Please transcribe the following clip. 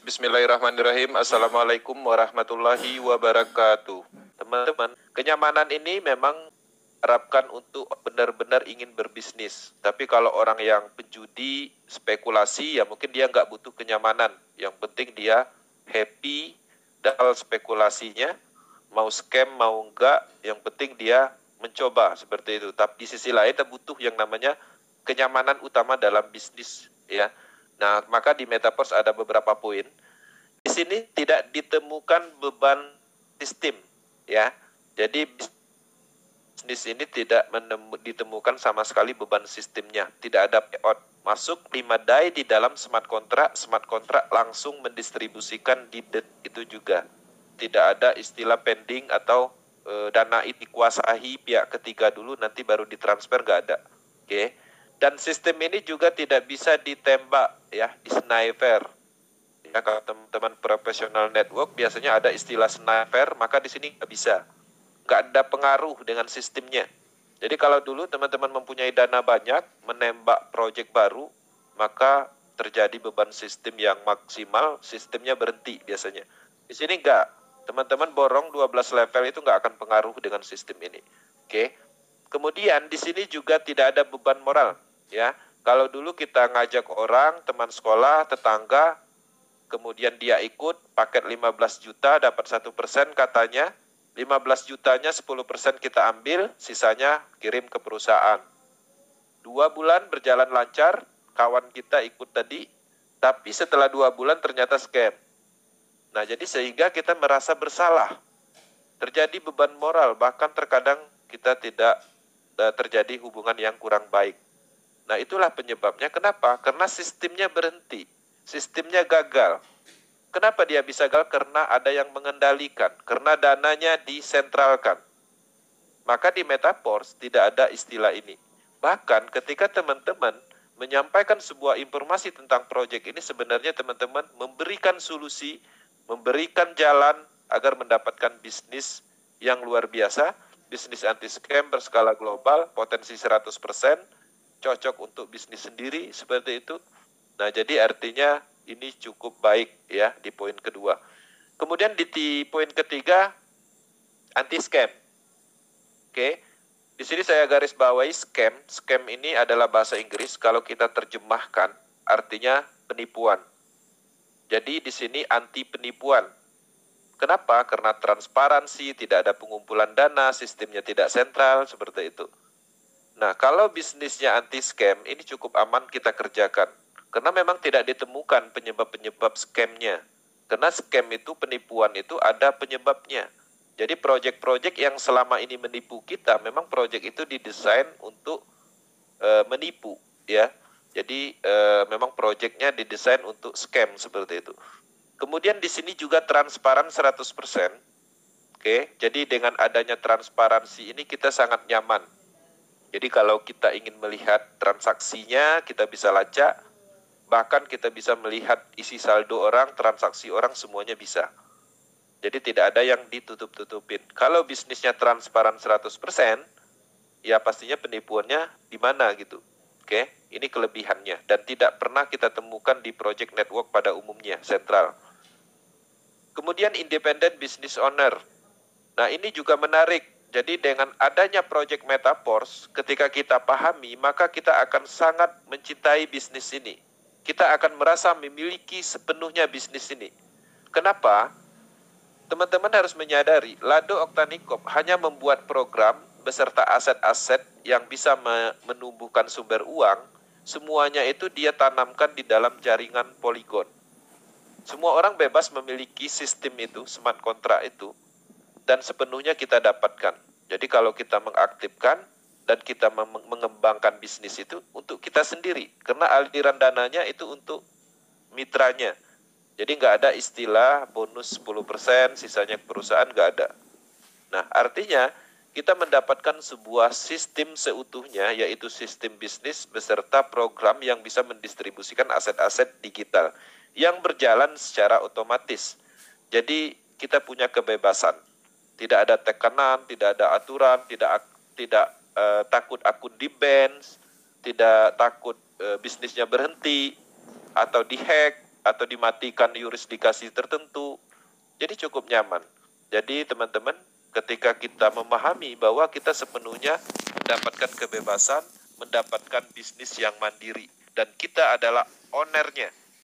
Bismillahirrahmanirrahim. Assalamualaikum warahmatullahi wabarakatuh. Teman-teman, kenyamanan ini memang harapkan untuk benar-benar ingin berbisnis. Tapi kalau orang yang penjudi, spekulasi, ya mungkin dia nggak butuh kenyamanan. Yang penting dia happy dalam spekulasinya, mau scam, mau enggak, yang penting dia mencoba seperti itu. Tapi di sisi lain kita butuh yang namanya kenyamanan utama dalam bisnis, ya. Nah, maka di Metaverse ada beberapa poin. Di sini tidak ditemukan beban sistem, ya. Jadi bisnis ini tidak ditemukan sama sekali beban sistemnya. Tidak ada payout. Masuk 5 DAI di dalam smart contract langsung mendistribusikan di itu juga. Tidak ada istilah pending atau dana itu dikuasai pihak ketiga dulu nanti baru ditransfer, nggak ada. Oke. Dan sistem ini juga tidak bisa ditembak, ya, di sniper. Ya, kalau teman-teman profesional network biasanya ada istilah sniper, maka di sini nggak bisa. Nggak ada pengaruh dengan sistemnya. Jadi kalau dulu teman-teman mempunyai dana banyak, menembak proyek baru, maka terjadi beban sistem yang maksimal, sistemnya berhenti biasanya. Di sini nggak. Teman-teman borong 12 level itu nggak akan pengaruh dengan sistem ini. Oke. Kemudian di sini juga tidak ada beban moral, ya. Kalau dulu kita ngajak orang, teman sekolah, tetangga, kemudian dia ikut paket 15 juta dapat 1% katanya, 15 jutanya 10% kita ambil, sisanya kirim ke perusahaan. 2 bulan berjalan lancar, kawan kita ikut tadi, tapi setelah 2 bulan ternyata scam. Nah, jadi sehingga kita merasa bersalah. Terjadi beban moral, bahkan terkadang kita tidak terjadi hubungan yang kurang baik. Nah, itulah penyebabnya. Kenapa? Karena sistemnya berhenti. Sistemnya gagal. Kenapa dia bisa gagal? Karena ada yang mengendalikan. Karena dananya disentralkan. Maka di Metaverse tidak ada istilah ini. Bahkan ketika teman-teman menyampaikan sebuah informasi tentang proyek ini, sebenarnya teman-teman memberikan solusi, memberikan jalan agar mendapatkan bisnis yang luar biasa, bisnis anti-scam berskala global, potensi 100%, cocok untuk bisnis sendiri, seperti itu. Nah, jadi artinya ini cukup baik, ya, di poin kedua. Kemudian di poin ketiga, anti-scam. Oke, di sini saya garis bawahi scam. Scam ini adalah bahasa Inggris, kalau kita terjemahkan artinya penipuan. Jadi di sini anti penipuan. Kenapa? Karena transparansi, tidak ada pengumpulan dana, sistemnya tidak sentral, seperti itu. Nah, kalau bisnisnya anti-scam, ini cukup aman kita kerjakan. Karena memang tidak ditemukan penyebab-penyebab scamnya. Karena scam itu, penipuan itu ada penyebabnya. Jadi proyek-proyek yang selama ini menipu kita, memang proyek itu didesain untuk menipu, ya. Jadi memang proyeknya didesain untuk scam, seperti itu. Kemudian di sini juga transparan 100%. Oke, jadi dengan adanya transparansi ini kita sangat nyaman. Jadi kalau kita ingin melihat transaksinya, kita bisa lacak. Bahkan kita bisa melihat isi saldo orang, transaksi orang, semuanya bisa. Jadi tidak ada yang ditutup-tutupin. Kalau bisnisnya transparan 100%, ya pastinya penipuannya di mana gitu. Oke, ini kelebihannya. Dan tidak pernah kita temukan di project network pada umumnya, sentral. Kemudian independent business owner. Nah, ini juga menarik. Jadi dengan adanya project Metaverse, ketika kita pahami, maka kita akan sangat mencintai bisnis ini. Kita akan merasa memiliki sepenuhnya bisnis ini. Kenapa? Teman-teman harus menyadari, Lado Oktanikop hanya membuat program beserta aset-aset yang bisa menumbuhkan sumber uang, semuanya itu dia tanamkan di dalam jaringan Polygon. Semua orang bebas memiliki sistem itu, smart contract itu, dan sepenuhnya kita dapatkan. Jadi kalau kita mengaktifkan dan kita mengembangkan bisnis itu untuk kita sendiri, karena aliran dananya itu untuk mitranya. Jadi nggak ada istilah bonus 10%, sisanya perusahaan, nggak ada. Nah, artinya kita mendapatkan sebuah sistem seutuhnya, yaitu sistem bisnis beserta program yang bisa mendistribusikan aset-aset digital yang berjalan secara otomatis. Jadi kita punya kebebasan. Tidak ada tekanan, tidak ada aturan, tidak takut akun di-ban, tidak takut bisnisnya berhenti atau dihack. atau dimatikan yurisdikasi tertentu. Jadi cukup nyaman. Jadi teman-teman, ketika kita memahami bahwa kita sepenuhnya mendapatkan kebebasan, mendapatkan bisnis yang mandiri, dan kita adalah ownernya,